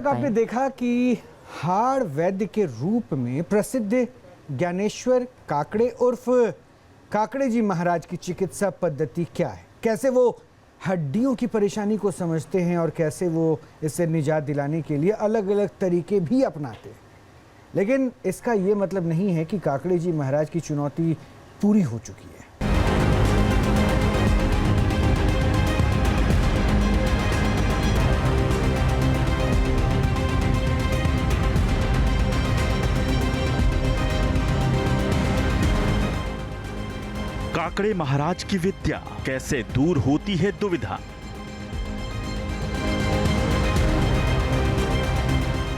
दर्शक आपने देखा कि हाड़ वैद्य के रूप में प्रसिद्ध ज्ञानेश्वर काकड़े उर्फ काकड़े जी महाराज की चिकित्सा पद्धति क्या है, कैसे वो हड्डियों की परेशानी को समझते हैं और कैसे वो इससे निजात दिलाने के लिए अलग अलग तरीके भी अपनाते हैं। लेकिन इसका ये मतलब नहीं है कि काकड़े जी महाराज की चुनौती पूरी हो चुकी है। काकड़े महाराज की विद्या, कैसे दूर होती है दुविधा।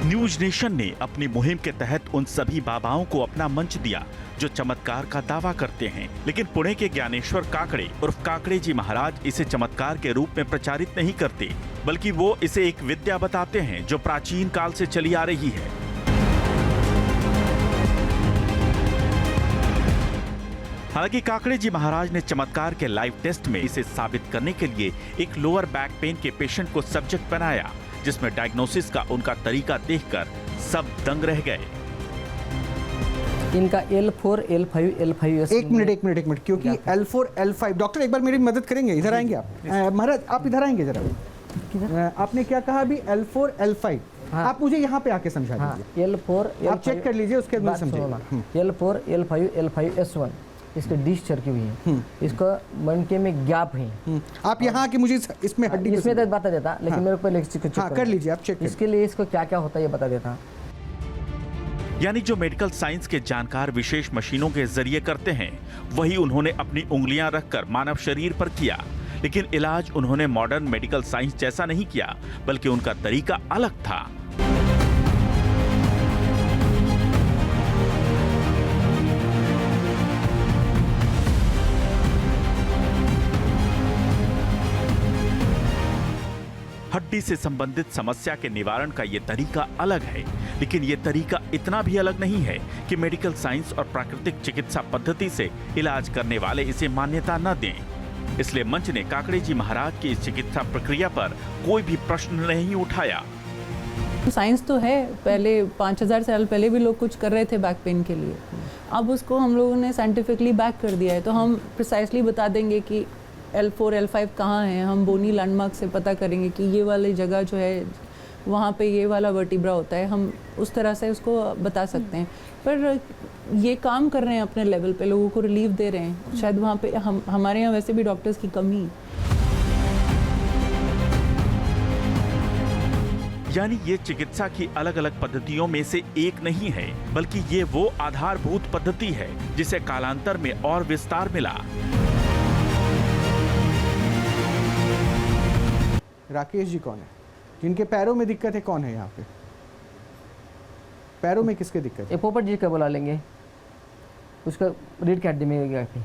न्यूज नेशन ने अपनी मुहिम के तहत उन सभी बाबाओं को अपना मंच दिया जो चमत्कार का दावा करते हैं, लेकिन पुणे के ज्ञानेश्वर काकड़े उर्फ काकड़े जी महाराज इसे चमत्कार के रूप में प्रचारित नहीं करते, बल्कि वो इसे एक विद्या बताते हैं जो प्राचीन काल से चली आ रही है। हालांकि काकड़े जी महाराज ने चमत्कार के लाइव टेस्ट में इसे साबित करने के लिए एक लोअर बैक पेन के पेशेंट को सब्जेक्ट बनाया, जिसमें डायग्नोसिस का उनका तरीका देखकर सब दंग रह गए। इनका L4, L5, L5 एक मिनट क्योंकि L4, L5 डॉक्टर एक बार मेरी मदद करेंगे, इधर आएंगे आप। महाराज आप इधर आएंगे जरा। आपने क्या कहा अभी? L4, L5। हाँ। आप मुझे यहाँ पे आके समझा दीजिए। L4, L5 आप चेक कर लीजिए, उसके बाद समझिएगा। L4, L5, L5, S1 इसके डिश चरकी हुई है, इसका मनके में गैप है। आप यहाँ आके मुझे इसमें हड्डी इसमें तो बता देता, लेकिन मेरे को पहले चेक कर लीजिए, आप चेक इसके लिए इसको क्या क्या होता है ये बता देता। यानी जो मेडिकल साइंस के जानकार विशेष मशीनों के जरिए करते हैं, वही उन्होंने अपनी उंगलियां रखकर मानव शरीर पर किया, लेकिन इलाज उन्होंने मॉडर्न मेडिकल साइंस जैसा नहीं किया, बल्कि उनका तरीका अलग था। हड्डी से संबंधित समस्या के निवारण का ये तरीका अलग है, लेकिन ये तरीका इतना भी अलग नहीं है कि मेडिकल साइंस और प्राकृतिक चिकित्सा पद्धति से इलाज करने वाले इसे मान्यता न दें। इसलिए मंच ने काकड़े जी महाराज की इस चिकित्सा प्रक्रिया पर कोई भी प्रश्न नहीं उठाया। साइंस तो है, पहले 5000 साल पहले भी लोग कुछ कर रहे थे बैक पेन के लिए, अब उसको हम लोगों ने साइंटिफिकली बैक कर दिया है, तो हम प्रिसाइसली बता देंगे कि L4, L5 कहाँ है। हम बोनी लैंडमार्क से पता करेंगे कि ये वाली जगह जो है वहाँ पे ये वाला वर्टिब्रा होता है, हम उस तरह से उसको बता सकते हैं। पर ये काम कर रहे हैं अपने लेवल पे, लोगों को रिलीफ दे रहे हैं। शायद वहाँ पे हमारे यहाँ वैसे भी डॉक्टर्स की कमी। यानी ये चिकित्सा की अलग अलग पद्धतियों में से एक नहीं है, बल्कि ये वो आधारभूत पद्धति है जिसे कालांतर में और विस्तार मिला। राकेश जी कौन है? जिनके पैरों में दिक्कत है कौन है यहाँ पे? पैरों में किसके दिक्कत है? पोपट जी का बुला लेंगे, उसका रीढ़ की हड्डी में गैप है।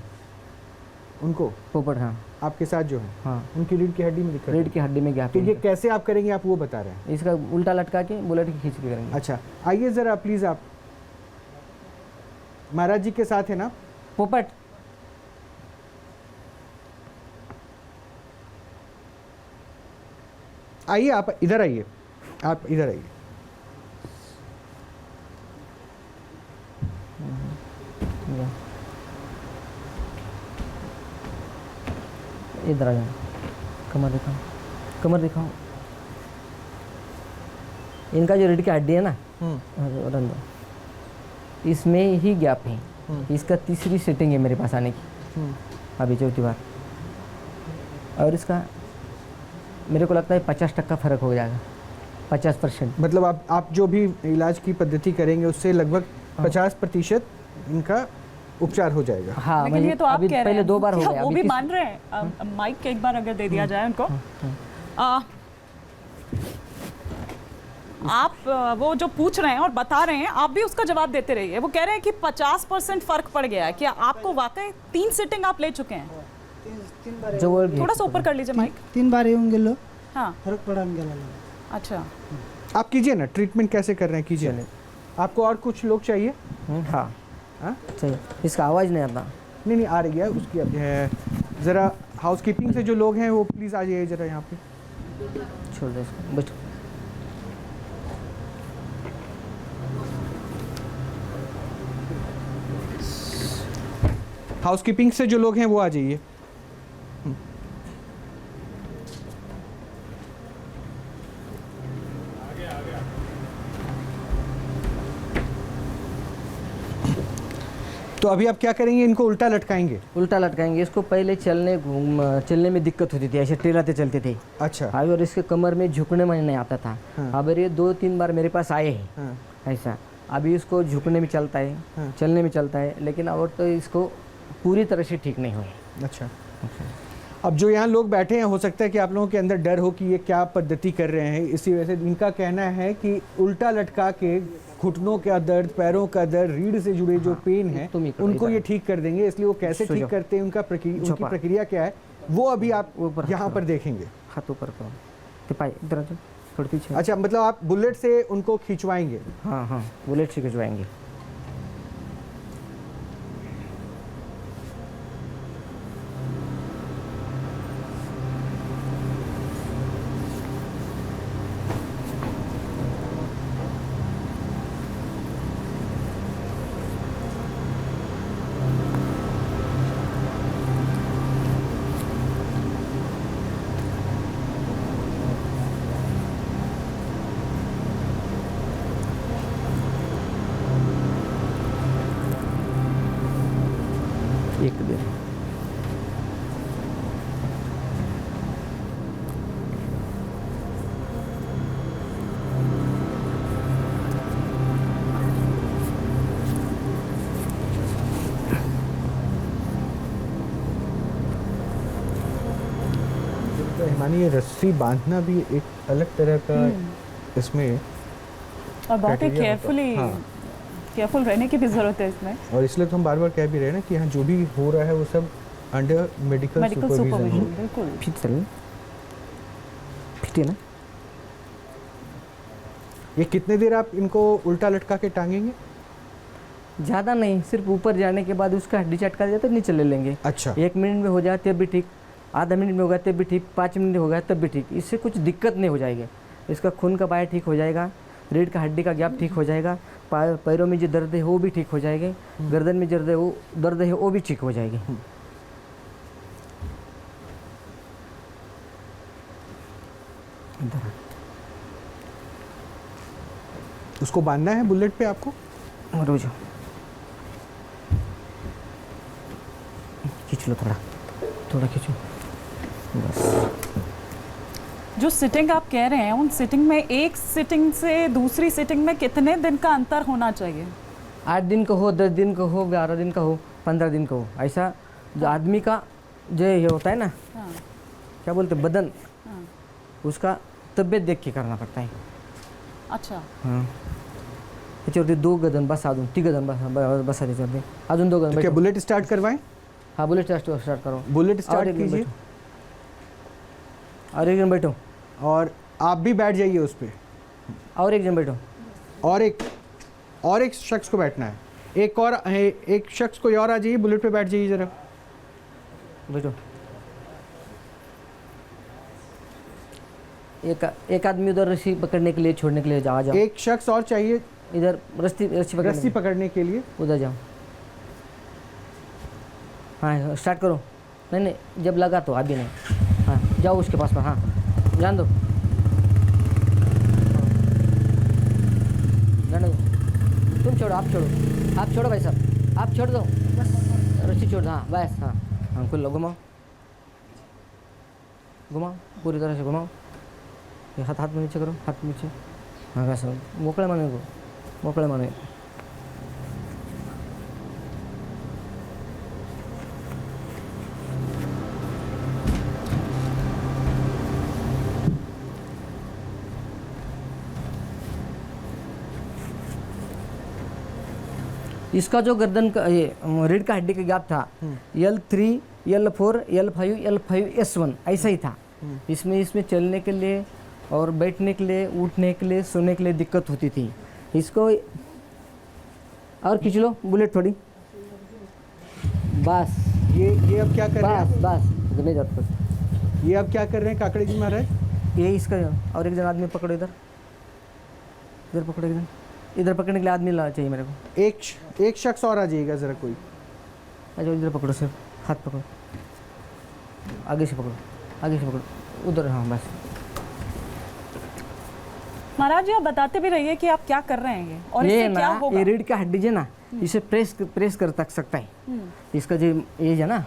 उनको पोपट? हाँ। आपके साथ जो है? हाँ। उनकी रीढ़ की हड्डी में दिक्कत? रीढ़ की हड्डी में गैप तो है। ये कैसे आप करेंगे, आप वो बता रहे हैं? इसका उल्टा लटका के बुलेट की खींच के करेंगे। अच्छा, आइए जरा प्लीज। आप महाराज जी के साथ है ना? पोपट आइए, आप इधर आइए, आप इधर आइए। इधर आ जाओ, कमर दिखाओ, कमर दिखाओ। इनका जो रीढ़ की हड्डी है ना, इसमें ही गैप है। इसका तीसरी सेटिंग है मेरे पास आने की, अभी चौथी बार। और इसका मेरे को लगता है 50% फ़र्क हो जाएगा, 50%। मतलब आप जो भी इलाज की पद्धति करेंगे उससे लगभग 50% इनका उपचार हो जाएगा। हाँ, लेकिन ये तो आप कह रहे हैं, पहले 2 बार हो गया, वो भी मान रहे हैं। माइक एक बार अगर दे दिया जाए उनको। आप वो जो पूछ रहे हैं और बता रहे हैं, आप भी उसका जवाब देते रहिए। वो कह रहे हैं कि 50% फर्क पड़ गया है। क्या आपको वाकई 3 सिटिंग आप ले चुके हैं? थोड़ा सा ऊपर कर लीजिए माइक। 3 बार होंगे लो। हाँ, फर्क पड़ा। अच्छा, आप कीजिए ना, ट्रीटमेंट कैसे कर रहे हैं कीजिए ना। आपको और कुछ लोग चाहिए? हाँ चाहिए। इसका आवाज़ नहीं आता। नहीं आ रही है उसकी। अब है ज़रा हाउसकीपिंग से जो लोग हैं वो प्लीज़ आ जाइए ज़रा यहाँ पे। छोड़ दो इसको, बैठो। हाउसकीपिंग से जो लोग हैं वो आ जाइए। तो अभी आप क्या करेंगे, इनको उल्टा लटकाएंगे? उल्टा लटकाएंगे इसको। पहले चलने में दिक्कत होती थी, ऐसे टेढ़ाते चलते थे। अच्छा। हाँ, और इसके कमर में झुकने में नहीं आता था। हाँ। अब ये 2-3 बार मेरे पास आए हैं। हाँ। ऐसा अभी इसको झुकने में चलता है। हाँ। चलने में चलता है, लेकिन और तो इसको पूरी तरह से ठीक नहीं हुआ। अच्छा। अब जो यहाँ लोग बैठे हैं, हो सकता है कि आप लोगों के अंदर डर हो कि ये क्या पद्धति कर रहे हैं, इसी वजह से इनका कहना है कि उल्टा लटका के घुटनों का दर्द, पैरों का दर्द, रीढ़ से जुड़े जो पेन है तुम ही करो, उनको इधर। ये ठीक कर देंगे। इसलिए वो कैसे सो ठीक जाओ। करते हैं, उनकी छुपा। प्रक्रिया क्या है, वो अभी आप ऊपर यहाँ करो। पर देखेंगे। हाथ ऊपर करो, तो पाए इधर आ जाओ, थोड़ी पीछे। अच्छा, मतलब आप बुलेट से उनको खिंचवाएंगे? हाँ हाँ, बुलेट से खिंचवाएंगे। एक देर तो हिमानी, ये रस्सी बांधना भी एक अलग तरह का इसमें, और बहुत ही criteria होता है। हाँ। केयरफुल रहने की भी जरूरत है इसमें। और इसलिए तो हम बार बार कह भी रहे हैं ना कि यहाँ जो भी हो रहा है वो सब under medical medical supervision supervision, हो। बिल्कुल। फिट चल फिट है ना। ये कितने देर आप इनको उल्टा लटका के टांगेंगे? ज़्यादा नहीं, सिर्फ ऊपर जाने के बाद उसका हड्डी चटका दिया तो नीचे ले लेंगे। अच्छा। 1 मिनट में हो जाए तब भी ठीक, आधा मिनट में होगा तब भी ठीक, 5 मिनट होगा तब भी ठीक। इससे कुछ दिक्कत नहीं हो जाएगी। इसका खून का बहाव ठीक हो जाएगा, रीढ़ का हड्डी का गैप ठीक हो जाएगा, पैरों में जो दर्द है वो भी ठीक हो जाएगी, गर्दन में दर्द है वो भी ठीक हो जाएगी। उसको बांधना है बुलेट पे आपको? रुक जाओ, खींच लो, थोड़ा खींचो बस। जो सिटिंग आप कह रहे हैं, उन सिटिंग में एक सिटिंग से दूसरी सिटिंग में कितने दिन का अंतर होना चाहिए? 8 दिन का हो, 10 दिन का हो, 12 दिन का हो, 15 दिन का हो। ऐसा जो आदमी का जो ये होता है ना, हाँ। क्या बोलते बदन, हाँ। उसका तबियत देख के करना पड़ता है। अच्छा। हाँ, याच्यावरती 2 गदन बस, अजून 3 गदन बसा त्याच्यावरती, अजून 2 गदन तो क्या बैठो। बुलेट स्टार्ट करवाएं? हाँ, बुलेट स्टार्ट करो। बुलेट और स्टार्ट एक जन कीजिए बैठो, और एक जन बैठो, और आप भी बैठ जाइए उस पे। और एक जन बैठो। और एक शख्स को बैठना है। एक शख्स कोई और आ जाइए, बुलेट पे बैठ जाइए जरा। बैठो। एक आदमी उधर रस्सी पकड़ने के लिए, छोड़ने के लिए आ जाओ। एक शख्स और चाहिए इधर रस्सी पकड़ने के लिए। उधर जाओ। हाँ, स्टार्ट करो। नहीं, जब लगा तो अभी नहीं। हाँ, जाओ उसके पास पर। हाँ, जान दो, जाने दो। तुम छोड़ो, आप छोड़ो भाई साहब, आप छोड़ दो बस, रस्सी छोड़ दो। हाँ बस, हाँ हाँ, खुल लो, घुमाओ पूरी तरह से घुमाओ। ये हाथ में नीचे करो, हाथ नीचे। हाँ बस, मोकळे माने। इसका जो गर्दन का ये रीढ़ का हड्डी का गैप था, L3, L4, L5, L5S1 ऐसा ही था। इसमें चलने के लिए और बैठने के लिए, उठने के लिए, सोने के लिए दिक्कत होती थी। इसको और खींच लो बुलेट थोड़ी, बस। ये अब क्या कर रहे हैं? बस नहीं जाता बस। ये अब क्या कर रहे हैं काकड़े जी महाराज? ये इसका, और एक जन आदमी पकड़ो, इधर पकड़ो, इधर पकड़ने के लिए आदमी ला चाहिए मेरे को। एक शख्स और आ जाइएगा जरा कोई। आ जाओ, इधर पकड़ो सिर्फ, हाथ पकड़ो, आगे से पकड़ो, आगे से पकड़ो, उधर, हाँ बस। महाराज जी आप बताते भी रहिए कि आप क्या कर रहे हैं ये और ये इससे क्या ना, होगा। ये रीढ़ का हड्डी है ना, इसे प्रेस कर तक सकता है। इसका जो ये है ना,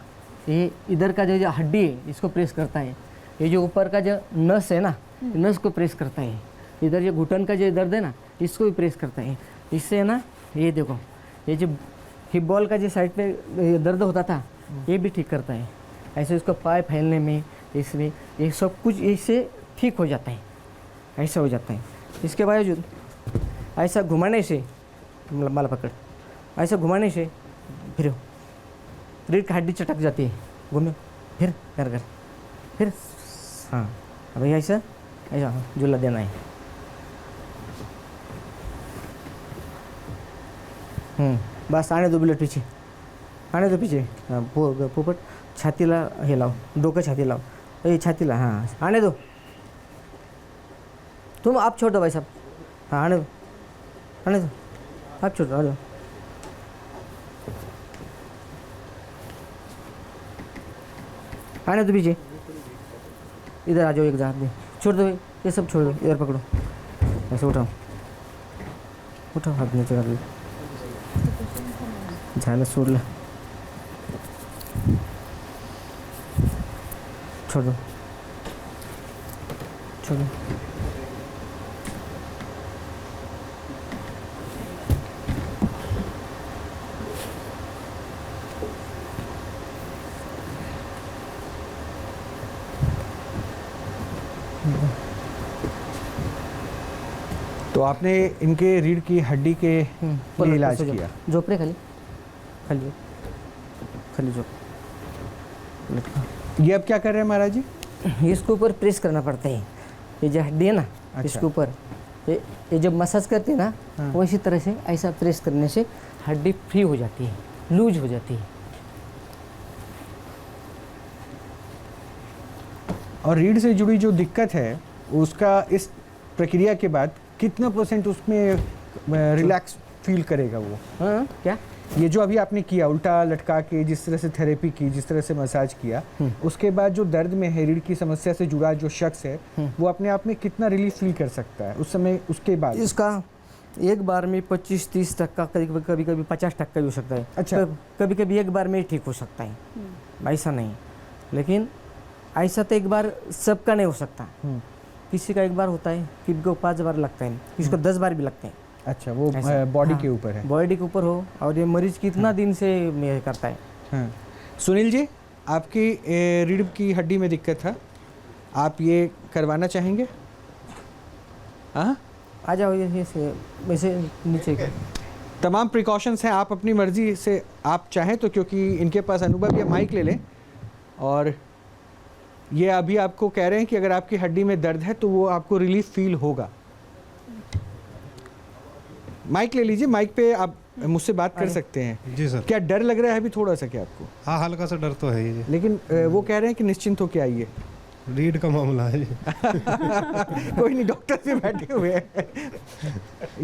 ये इधर का जो हड्डी है इसको प्रेस करता है। ये जो ऊपर का जो नस है ना, नस को प्रेस करता है। इधर जो घुटन का जो दर्द है ना, इसको भी प्रेस करता है। इससे ना, ये देखो, ये जो हिप बॉल का जो साइड पे दर्द होता था, ये भी ठीक करता है। ऐसे इसको पाय फैलने में, इसमें ये सब कुछ इससे ठीक हो जाता है, ऐसा हो जाता है। इसके बावजूद ऐसा घुमाने से, माला पकड़, ऐसा घुमाने से फिर रीढ़ की हड्डी चटक जाती है। घूमे फिर कर कर फिर, हाँ अभी ऐसा ऐसा झूला देना है। बस आने दो बुलेट पीछे, आने दो पीछे। हाँ पोपट छातीला हे लाव, डोकं छाती लाव, ये छातीला, हाँ आने दो। तुम आप छोड़ दो भाई साहब, हाँ आने दो, आने दो, आप छोड़ दो, आ जाओ। आने दो पीछे, इधर आ जाओ, एक हाथ में छोड़ दो, ये सब छोड़ दो, इधर पकड़ो, ऐसे उठाओ, उठाओ हाथ नीचे कर लो, झाला छोड़ लो, छोड़ दो, छोड़ दो। तो आपने इनके रीढ़ की हड्डी के लिए इलाज किया। झोपड़े खाली, खाली खाली झोप। ये अब क्या कर रहे हैं महाराज जी? इसके ऊपर प्रेस करना पड़ता है। ये जो हड्डी है ना, इसके ऊपर ये जब मसाज करते हैं ना, वो इसी तरह से ऐसा प्रेस करने से हड्डी फ्री हो जाती है, लूज हो जाती है। और रीढ़ से जुड़ी जो दिक्कत है, उसका इस प्रक्रिया के बाद कितना % उसमें रिलैक्स फील करेगा वो? हाँ क्या? ये जो अभी आपने किया, उल्टा लटका के जिस तरह से थेरेपी की, जिस तरह से मसाज किया, उसके बाद जो दर्द में है, रीढ़ की समस्या से जुड़ा जो शख्स है, वो अपने आप में कितना रिलीफ फील कर सकता है उस समय, उसके बाद? इसका एक बार में 25-30%, कभी कभी 50% भी हो सकता है। अच्छा। कभी कभी एक बार में ही ठीक हो सकता है, ऐसा नहीं। लेकिन ऐसा तो एक बार सबका नहीं हो सकता। किसी का एक बार होता है, किसी को 5 बार लगता है, किसी को 10 बार भी लगते हैं। अच्छा, वो ऐसा। बॉडी हाँ, के ऊपर है। बॉडी के ऊपर हो, और ये मरीज कितना दिन से ये करता है। हाँ। सुनील जी, आपकी रीढ़ की हड्डी में दिक्कत था, आप ये करवाना चाहेंगे? हाँ, आ जाओ, ये वैसे नीचे का। तमाम प्रिकॉशंस हैं, आप अपनी मर्जी से आप चाहें तो, क्योंकि इनके पास अनुभव, या माइक ले लें। और ये अभी आपको कह रहे हैं कि अगर आपकी हड्डी में दर्द है तो वो आपको रिलीफ फील होगा। माइक ले लीजिए, माइक पे आप मुझसे बात कर सकते हैं। जी सर। क्या डर लग रहा है अभी थोड़ा सा क्या आपको? हाँ, हल्का सा डर तो है ही। लेकिन वो कह रहे हैं कि निश्चिंत होके आइए। रीढ़ का मामला है जी। कोई नहीं, डॉक्टर भी बैठे हुए हैं।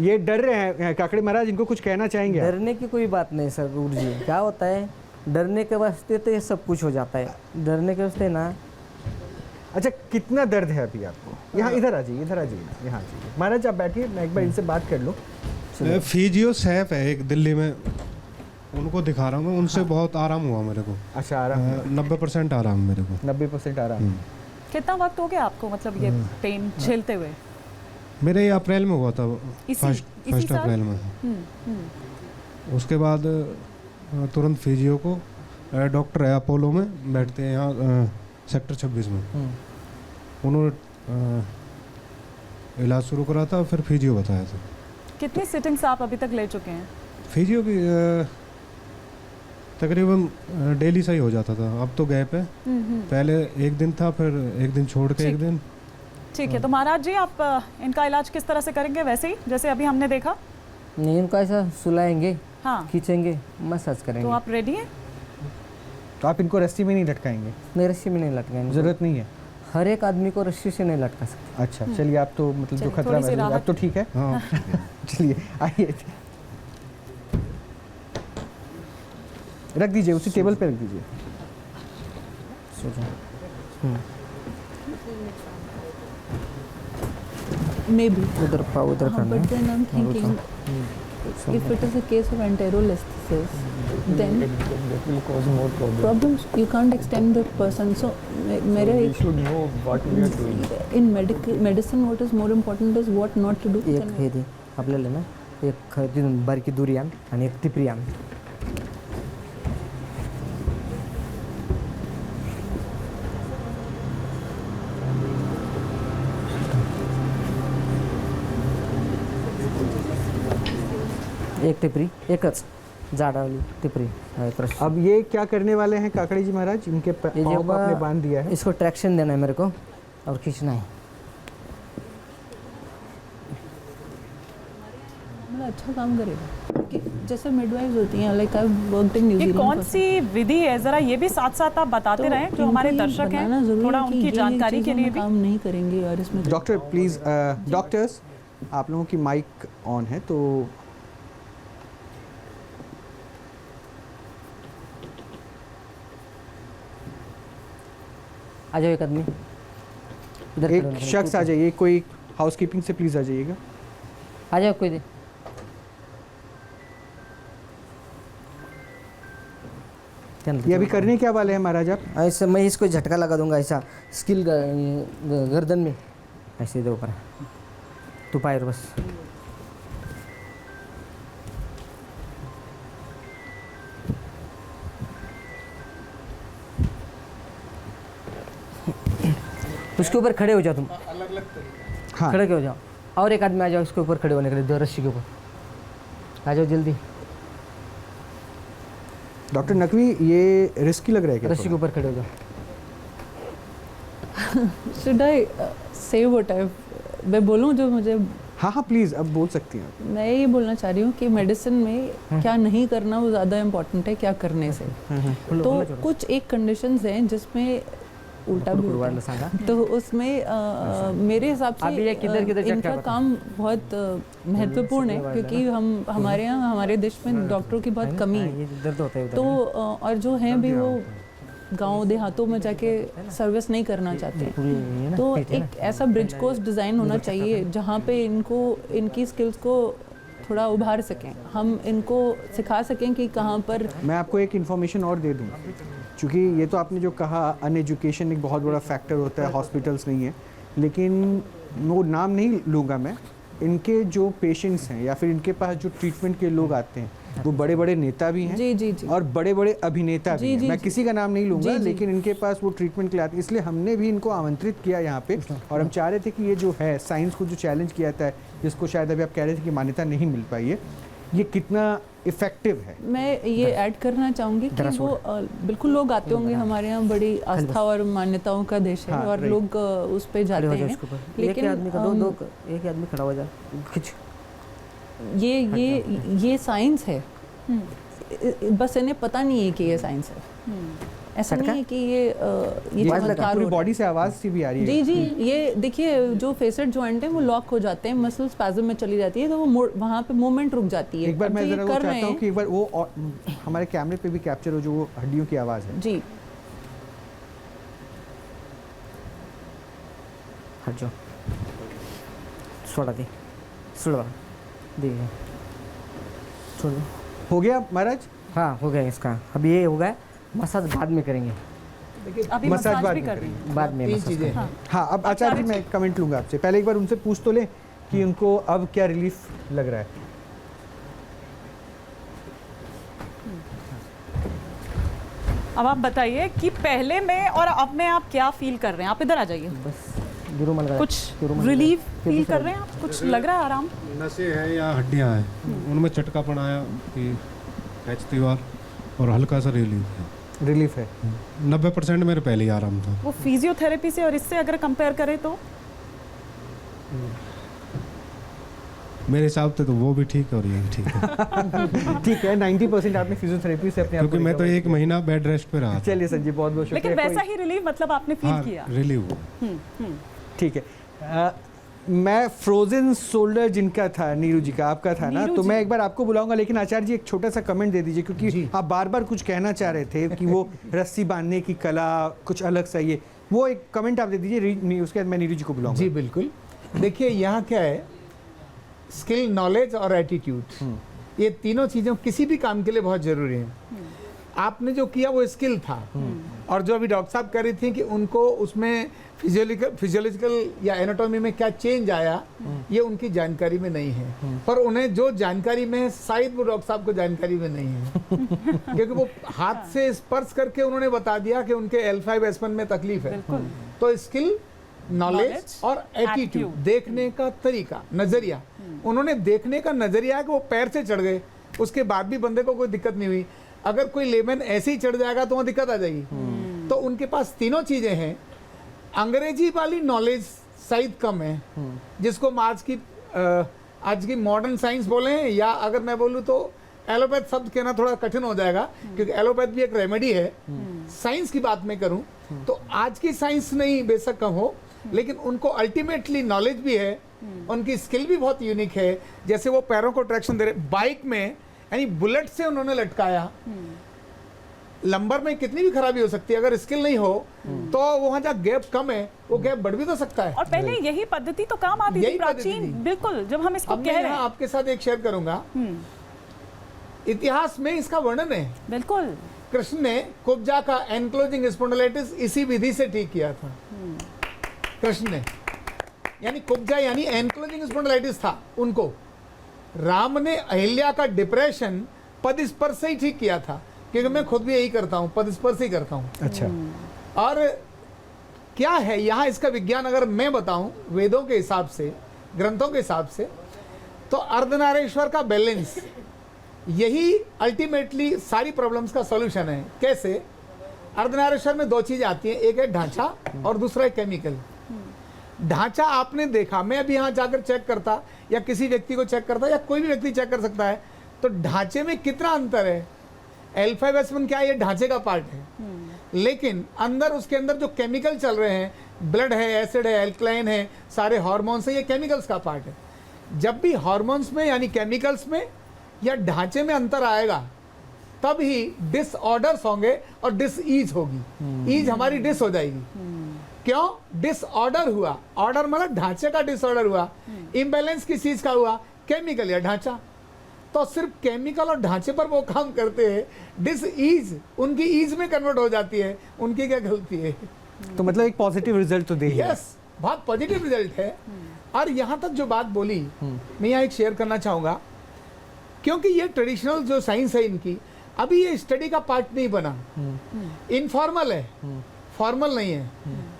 ये डर रहे हैं काकड़े महाराज, इनको कुछ कहना चाहेंगे आप? डरने की कोई बात नहीं सर गुरु जी। क्या होता है, डरने के वास्ते तो ये सब कुछ हो जाता है। डरने के वास्ते ना। अच्छा, कितना दर्द है अभी आपको? यहाँ इधर आ जाइए, इधर आ जाइए, यहाँ आ जाइए। महाराज आप बैठिए, मैं एक बार इनसे बात कर लूँ। फिजियो सैफ है एक दिल्ली में, उनको दिखा रहा हूँ मैं, उनसे बहुत आराम हुआ मेरे को। अच्छा, आराम? 90% आराम मेरे को। 90% आराम। कितना वक्त हो गया आपको मतलब ये पेन झेलते हुए? मेरे ये अप्रैल में हुआ था, इसी फर्स्ट साल? अप्रैल में। उसके बाद तुरंत फिजियो को, डॉक्टर है अपोलो में बैठते हैं यहाँ सेक्टर 26 में, उन्होंने इलाज शुरू करा था, फिर फिजियो बताया था। कितनी सिटिंग्स आप अभी तक ले चुके हैं? फिजियो की तकरीबन डेली सही हो जाता था। अब तो गैप है, पहले एक दिन था, फिर एक दिन छोड़ के एक दिन। ठीक है, तो महाराज जी आप इनका इलाज किस तरह से करेंगे? वैसे ही जैसे अभी हमने देखा? नहीं, इनको ऐसा सुलाएंगे, हाँ, खींचेंगे, मसाज तो करेंगे। आप रेडी हैं? तो आप इनको रस्सी में नहीं लटकाएंगे? नहीं, रस्सी में नहीं लटकाएंगे, जरूरत नहीं है। हर एक आदमी को रस्सी से नहीं लटका सकते। अच्छा, चलिए, आप तो मतलब जो चलिए, खतरा थोड़ी सी महसूस, राहत। अब तो ठीक है। हाँ। चलिए आइए। रख दीजिए, उसी टेबल पे रख दीजिए। सो जाओ। मे बी उधर पाओ, उधर करना बट है। Then I am thinking if it is a case of enterolisthesis, then that will cause more problems. problems you can't extend the person. So मेरा We एक should know what we are doing. in medicine what is more important is what not to do. एक हे दे आपल्याला ना, एक तिथून बारकी दुरी आण आणि एक टिपरी आण. एक टिपरी, एकच जाडावाली टिपरी. अब ये क्या करने वाले हैं काकड़े जी महाराज? इनके ये पाँव जो को आपने बांध दिया है। इसको ट्रैक्शन देना है मेरे को और खींचना है. मतलब अच्छा काम करेगा कि जैसे मिडवाइव्स होती हैं, लाइक आई वर्कड इन ये न्यूजीलैंड. कौन सी विधि है, जरा ये भी साथ साथ आप बताते रहें जो हमारे दर्शक हैं, थोड़ा उनकी जानकारी के लिए भी। काम नहीं करेंगे और इसमें डॉक्टर प्लीज, डॉक्टर्स आप लोगों की माइक ऑन है तो आ जाओ एक आदमी इधर खड़े एक होने के लिए। शख्स आ जाइए, कोई हाउसकीपिंग से प्लीज आ जाइएगा। आ जाओ कोई दे. ये अभी करने क्या वाले हैं महाराज आप? ऐसे मैं इसको झटका लगा दूंगा ऐसा स्किल गर्दन में ऐसे दे ऊपर. तू पायर बस. उसके ऊपर खड़े हो जाओ तुम. हाँ खड़े हो जाओ और एक आदमी आ जाओ इसके ऊपर खड़े होने के लिए. दो रस्सी के ऊपर आ जाओ जल्दी. डॉक्टर नकवी, ये रिस्की लग रहा है क्या रस्सी के थोड़ा? ऊपर खड़े हो जाओ. शुड आई से व्हाट आई मैं बोलूं जो मुझे. हाँ हाँ प्लीज, अब बोल सकती हैं आप। मैं ये बोलना चाह रही हूँ कि मेडिसिन में क्या नहीं करना वो ज़्यादा इम्पोर्टेंट है क्या करने से. तो कुछ एक कंडीशंस हैं जिसमें उल्टा भी होता है. सांगा. तो उसमें मेरे हिसाब से अभी ये किधर चक्कर इनका बताओ. काम बहुत महत्वपूर्ण है क्योंकि हम हमारे यहाँ हमारे देश में डॉक्टरों की बहुत कमी है. ये दर्द होता है उधर. तो और जो हैं भी वो गांव देहातों में जाके सर्विस नहीं करना चाहते. तो एक ऐसा ब्रिज कोर्स डिज़ाइन होना चाहिए जहाँ पे इनको इनकी स्किल्स को थोड़ा उभार सकें, हम इनको सिखा सकें कि कहाँ पर. मैं आपको एक इन्फॉर्मेशन और दे दूं, क्योंकि ये तो आपने जो कहा अनएजुकेशन एक बहुत बड़ा फैक्टर होता है, हॉस्पिटल्स नहीं है, लेकिन वो नाम नहीं लूँगा मैं. इनके जो पेशेंट्स हैं या फिर इनके पास जो ट्रीटमेंट के लोग आते हैं वो बड़े बड़े नेता भी हैं जी जी जी और बड़े बड़े अभिनेता भी जी, हैं. जी, मैं जी. किसी का नाम नहीं लूँगा, जी, जी. लेकिन इनके पास वो ट्रीटमेंट के लिए आते हैं. इसलिए हमने भी इनको आमंत्रित किया यहाँ पे और हम चाह रहे थे कि ये जो है साइंस को जो चैलेंज किया जाता है, जिसको शायद अभी आप कह रहे थे कि मान्यता नहीं मिल पाई है, ये कितना इफेक्टिव है. मैं ये ऐड करना चाहूँगी कि वो बिल्कुल लोग आते होंगे, हमारे यहाँ बड़ी आस्था और मान्यताओं का देश है हाँ, और राइट. लोग उस पे जाते खड़े हो जाओ हैं. इसके ऊपर. एक लेकिन ही आदमी का दो एक ही आदमी खड़ा हो जाए. खींच. ये साइंस है. बस इन्हें पता नहीं है कि ये साइंस है. ऐसा नहीं है कि ये चमत्कार पूरी हो रहा बॉडी से आवाज़ सी भी आ रही है. है. जी जी, ये देखिए जो फेसेट जॉइंट है वो लॉक हो जाते हैं, मसल स्पैज़म में चली जाती है तो वो वहाँ पे मूवमेंट रुक जाती है. एक बार अब मैं जो ये जरा वो कर रहे चाहता हूँ हैं- कि एक बार वो हमारे कैमरे पे भी कैप्चर हो जो वो हड्डियों की आवाज़ है. जी हट जाओ. छोड़ा दे. छोड़ा दे. छोड़ दो. हो गया महाराज? हाँ हो गया इसका. अब ये हो गया. मसाज बाद में करेंगे. अभी मसाज बाद भी में कर रही करेंगे. हूँ. बाद में मसाज करेंगे. हाँ, अब आचार्य जी मैं कमेंट लूँगा आपसे. पहले एक बार उनसे पूछ तो ले कि उनको अब क्या रिलीफ लग रहा है. अब आप बताइए कि पहले में और अब में आप क्या फील कर रहे हैं. आप इधर आ जाइए. बस गिरुमल का कुछ रिलीफ फील कर रहे हैं आप? कुछ लग रहा है आराम? नसें हैं या हड्डियां हैं, उनमें चटकापन आया कि खींचती बार और हल्का सा रिलीफ है. 90% मेरे पहले ही आराम था. वो फिजियोथेरेपी से और इससे अगर कंपेयर करें तो मेरे हिसाब से तो वो भी ठीक है और ये भी ठीक है. ठीक है, 90% आपने फिजियोथेरेपी से अपने आप क्योंकि को मैं तो recover एक महीना बेड रेस्ट पे रहा था. चलिए संजय, बहुत बहुत लेकिन शुक्रिया. वैसा ही रिलीफ मतलब आपने फील हाँ किया. रिलीव. ठीक है. मैं फ्रोजन शोल्डर जिनका था, नीरू जी का, आपका था ना, नीरू तो जी। मैं एक बार आपको बुलाऊंगा, लेकिन आचार्य जी एक छोटा सा कमेंट दे दीजिए, क्योंकि आप बार बार कुछ कहना चाह रहे थे कि वो रस्सी बांधने की कला कुछ अलग सा, ये वो एक कमेंट आप दे दीजिए, उसके बाद मैं नीरू जी को बुलाऊंगा। जी बिल्कुल। देखिए यहाँ क्या है, स्किल, नॉलेज और एटीट्यूड, ये तीनों चीज़ें किसी भी काम के लिए बहुत ज़रूरी हैं। आपने जो किया वो स्किल था, और जो अभी डॉक्टर साहब कह रही थी कि उनको उसमें फिजियोलॉजिकल या एनाटॉमी में क्या चेंज आया, ये उनकी जानकारी में नहीं है। पर उन्हें जो जानकारी में है, शायद वो डॉक्टर साहब को जानकारी में नहीं है क्योंकि वो हाथ से स्पर्श करके उन्होंने बता दिया कि उनके L5S1 में तकलीफ है। तो स्किल, नॉलेज Knowledge, और एटीट्यूड, देखने का तरीका, नजरिया, उन्होंने देखने का नजरिया है कि वो पैर से चढ़ गए, उसके बाद भी बंदे को कोई दिक्कत नहीं हुई। अगर कोई लेमन ऐसे ही चढ़ जाएगा तो वहाँ दिक्कत आ जाएगी। तो उनके पास तीनों चीजें हैं। अंग्रेजी वाली नॉलेज शायद कम है, जिसको हम आज की मॉडर्न साइंस बोले, या अगर मैं बोलूँ तो एलोपैथ शब्द कहना थोड़ा कठिन हो जाएगा, क्योंकि एलोपैथ भी एक रेमेडी है। साइंस की बात मैं करूं तो आज की साइंस नहीं बेशक कम हो, लेकिन उनको अल्टीमेटली नॉलेज भी है, उनकी स्किल भी बहुत यूनिक है। जैसे वो पैरों को ट्रैक्शन दे रहे, बाइक में यानी बुलेट से उन्होंने लटकाया। लंबर में कितनी भी खराबी हो सकती है, अगर स्किल नहीं हो तो वहां जहाँ गैप कम है वो गैप बढ़ भी तो सकता है। और पहले यही पद्धति तो काम आती थी, यही पद्धति प्राचीन, थी। बिल्कुल, जब हम इसको अब कह मैं रहे यहाँ हैं। आपके साथ एक शेयर करूंगा, इतिहास में इसका वर्णन है। बिल्कुल, कृष्ण ने कुब्जा का एनक्लोजिंग स्पॉन्डिलाइटिस इसी विधि से ठीक किया था। कृष्ण ने, यानी कुब्जा यानी एनक्लोजिंग स्पॉन्डिलाइटिस था उनको। राम ने अहिल्या का डिप्रेशन पद स्पर्श से ही ठीक किया था, क्योंकि मैं खुद भी यही करता हूँ, पद स्पर्श ही करता हूँ। अच्छा, और क्या है यहाँ इसका विज्ञान, अगर मैं बताऊं वेदों के हिसाब से, ग्रंथों के हिसाब से, तो अर्धनारीश्वर का बैलेंस यही अल्टीमेटली सारी प्रॉब्लम्स का सॉल्यूशन है। कैसे? अर्धनारीश्वर में दो चीजें आती हैं, एक है ढांचा और दूसरा है केमिकल। ढांचा आपने देखा, मैं अभी यहाँ जाकर चेक करता या किसी व्यक्ति को चेक करता या कोई भी व्यक्ति चेक कर सकता है, तो ढांचे में कितना अंतर है। L5S1 क्या है, ये ढांचे का पार्ट है, लेकिन अंदर उसके अंदर जो केमिकल चल रहे हैं, ब्लड है, एसिड है, एल्कलाइन है, सारे हार्मोन्स है, ये केमिकल्स का पार्ट है। जब भी हार्मोन्स में यानी केमिकल्स में या ढांचे में अंतर आएगा, तब ही डिसऑर्डर्स होंगे और डिसईज होगी। ईज हमारी डिस हो जाएगी। क्यों? डिसऑर्डर हुआ, ऑर्डर मतलब ढांचे का डिसऑर्डर हुआ, इम्बैलेंस किस चीज का हुआ, केमिकल या ढांचा। तो सिर्फ केमिकल और ढांचे पर वो काम करते हैं, डिसईज उनकी ईज में कन्वर्ट हो जाती है, उनकी क्या गलती है? तो मतलब एक पॉजिटिव रिजल्ट तो दे ही रहा है। यस, बहुत पॉजिटिव रिजल्ट है। और यहाँ तक जो बात बोली, मैं यहाँ एक शेयर करना चाहूँगा, क्योंकि ये ट्रेडिशनल जो साइंस है इनकी, अभी ये स्टडी का पार्ट नहीं बना, इनफॉर्मल है, फॉर्मल नहीं है,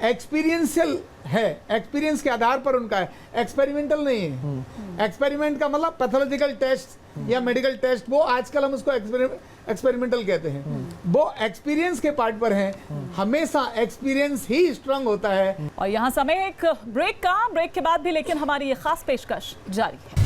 एक्सपीरियंशियल है, एक्सपीरियंस के आधार पर उनका है, एक्सपेरिमेंटल नहीं है। एक्सपेरिमेंट का मतलब पैथोलॉजिकल टेस्ट या मेडिकल टेस्ट, वो आजकल हम उसको एक्सपेरिमेंटल कहते हैं, वो एक्सपीरियंस के पार्ट पर है। हमेशा एक्सपीरियंस ही स्ट्रांग होता है। और यहाँ समय एक ब्रेक का, ब्रेक के बाद भी लेकिन हमारी ये खास पेशकश जारी है।